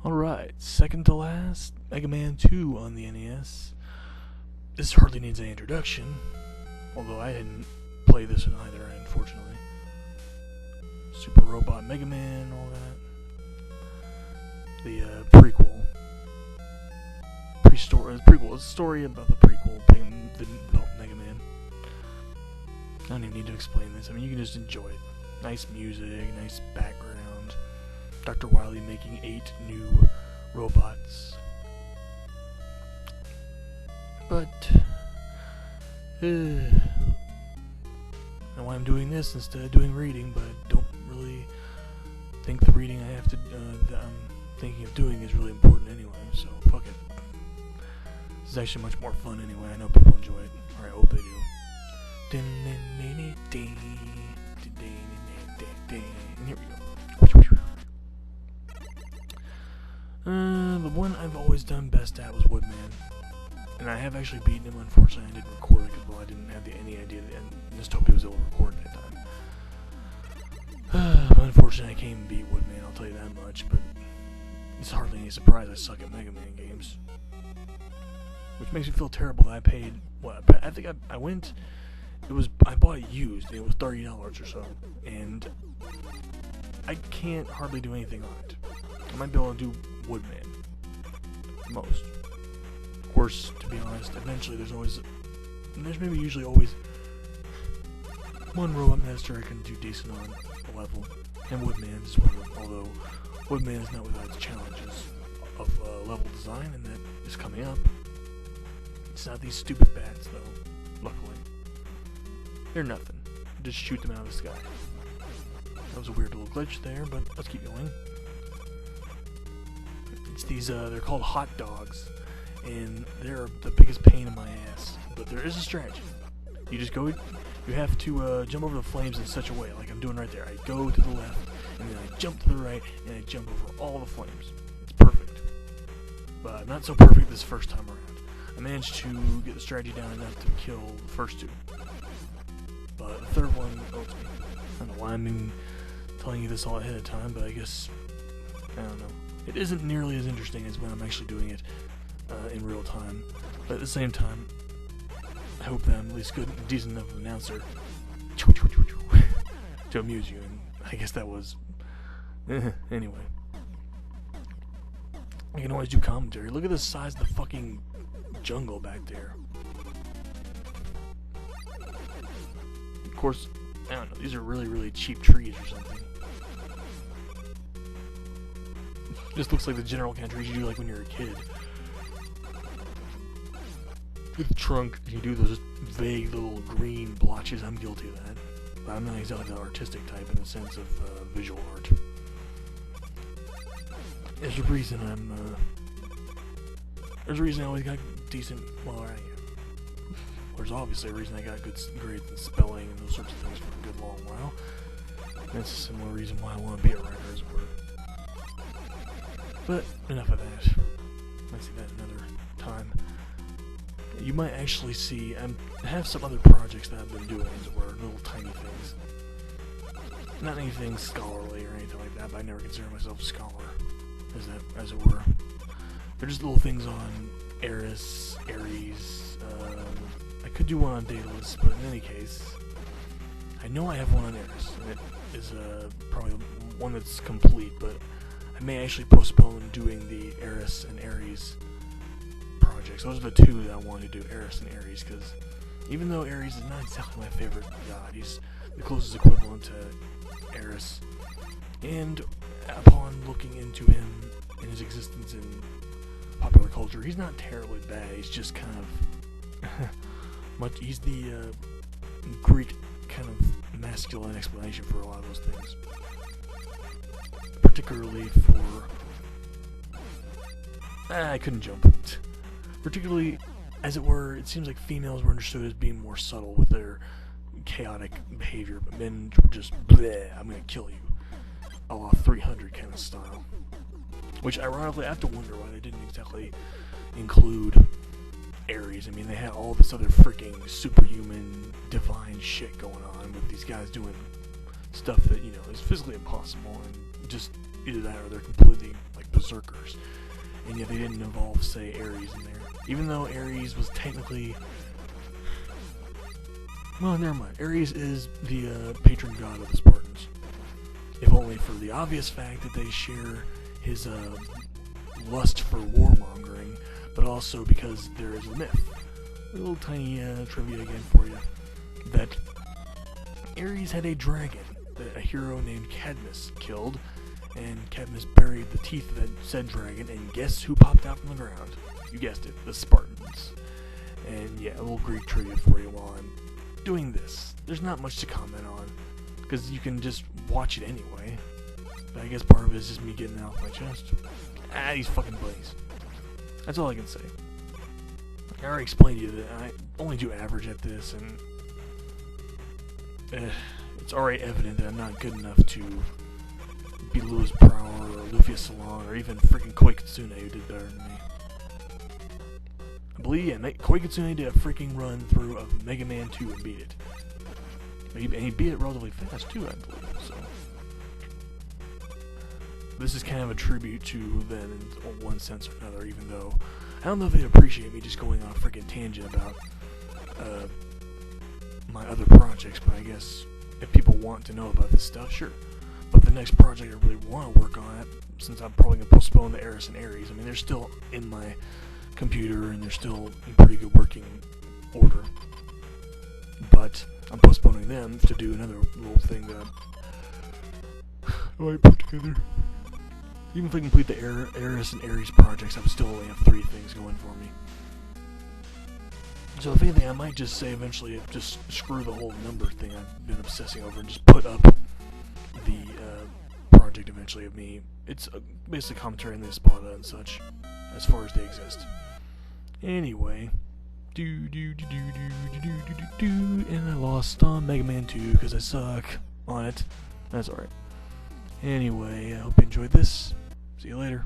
Alright, second to last, Mega Man 2 on the NES. This hardly needs an introduction, although I didn't play this one either, unfortunately. Super Robot Mega Man, all that. The prequel. Prequel. It's a story about the prequel, the Mega Man. I don't even need to explain this. I mean, you can just enjoy it. Nice music, nice background. Dr. Wily making 8 new robots. But, now I'm doing this instead of doing reading, but I don't really think the reading I have to, that I'm thinking of doing is really important anyway, so fuck it. This is actually much more fun anyway. I know people enjoy it, or I hope they do. And here we go. The one I've always done best at was Woodman. And I have actually beaten him. Unfortunately, I didn't record it because, well, I didn't have any idea that Nistopia was able to record at that time. But unfortunately, I can't even beat Woodman, I'll tell you that much. But it's hardly any surprise I suck at Mega Man games. Which makes me feel terrible that I paid, what, I think I went, I bought it used, and it was $30 or so. And I can't hardly do anything on it. I might be able to do Woodman. Most. Of course, to be honest, eventually there's maybe usually always one Robot Master I can do decent on a level. And Woodman is one of them, although Woodman is not without its challenges of level design, and that is coming up. It's not these stupid bats, though, luckily. They're nothing. Just shoot them out of the sky. That was a weird little glitch there, but let's keep going. It's these, they're called hot dogs, and they're the biggest pain in my ass. But there is a strategy. You just go, you have to jump over the flames in such a way, like I'm doing right there. I go to the left, and then I jump to the right, and I jump over all the flames. It's perfect. But not so perfect this first time around. I managed to get the strategy down enough to kill the first 2. But the third one, I don't know why I'm even telling you this all ahead of time, but I guess, I don't know. It isn't nearly as interesting as when I'm actually doing it in real time. But at the same time, I hope that I'm at least good, decent enough of an announcer to amuse you, and I guess that was... anyway. I can always do commentary. Look at the size of the fucking jungle back there. Of course, I don't know, these are really, really cheap trees or something. Just looks like the general kind of trees you do like when you're a kid. With the trunk, you do those vague little green blotches. I'm guilty of that. But I'm not exactly the artistic type in the sense of visual art. There's a reason there's a reason I always got decent, well, there's obviously a reason I got good grades in spelling and those sorts of things for a good long while. That's a similar reason why I want to be a writer as it were. But enough of that. Might see that another time. You might actually see, I have some other projects that I've been doing, as it were, little tiny things. Not anything scholarly or anything like that, but I never consider myself a scholar, as it were. They're just little things on Ares. I could do one on Daedalus, but in any case, I know I have one on Ares, and it is probably one that's complete, but I may actually postpone doing the Ares and Ares projects. Those are the 2 that I want to do, Ares and Ares, because even though Ares is not exactly my favorite god, he's the closest equivalent to Ares. And upon looking into him and his existence in popular culture, he's not terribly bad. He's just kind of he's the Greek kind of masculine explanation for a lot of those things. Particularly for... I couldn't jump. Particularly, as it were, it seems like females were understood as being more subtle with their chaotic behavior, but men were just, bleh, I'm gonna kill you. A la 300 kind of style. Which, ironically, I have to wonder why they didn't exactly include Ares. I mean, they had all this other freaking superhuman, divine shit going on with these guys doing stuff that, you know, is physically impossible, and just either that or they're completely, like, berserkers, and yet they didn't involve, say, Ares in there. Even though Ares was technically... Well, never mind. Ares is the patron god of the Spartans. If only for the obvious fact that they share his lust for warmongering, but also because there is a myth. A little tiny trivia again for you. That Ares had a dragon that a hero named Cadmus killed, and Cadmus buried the teeth of that said dragon, and guess who popped out from the ground? You guessed it, the Spartans. And yeah, a little Greek trivia for you while I'm doing this. There's not much to comment on, because you can just watch it anyway. But I guess part of it is just me getting it off my chest. These fucking bunnies. That's all I can say. I already explained to you that I only do average at this, and it's already evident that I'm not good enough to be Louis Prower or Luffy Salon or even freaking Koi Kitsune, who did better than me. I believe, yeah, Koi Kitsune did a freaking run through of Mega Man 2 and beat it. And he beat it relatively fast too, I believe, so. This is kind of a tribute to them in one sense or another, even though I don't know if they'd appreciate me just going on a freaking tangent about my other projects, but I guess if people want to know about this stuff, sure. But the next project I really want to work on, since I'm probably going to postpone the Eris and Ares, I mean, they're still in my computer and they're still in pretty good working order. But I'm postponing them to do another little thing that I might put together. Even if I complete the Eris and Ares projects, I would still only have 3 things going for me. So if anything, I might just say eventually just screw the whole number thing I've been obsessing over and just put up the project eventually of me. It's basically commentary on the Espada and such, as far as they exist. Anyway, and I lost on Mega Man 2 because I suck on it. That's alright. Anyway, I hope you enjoyed this. See you later.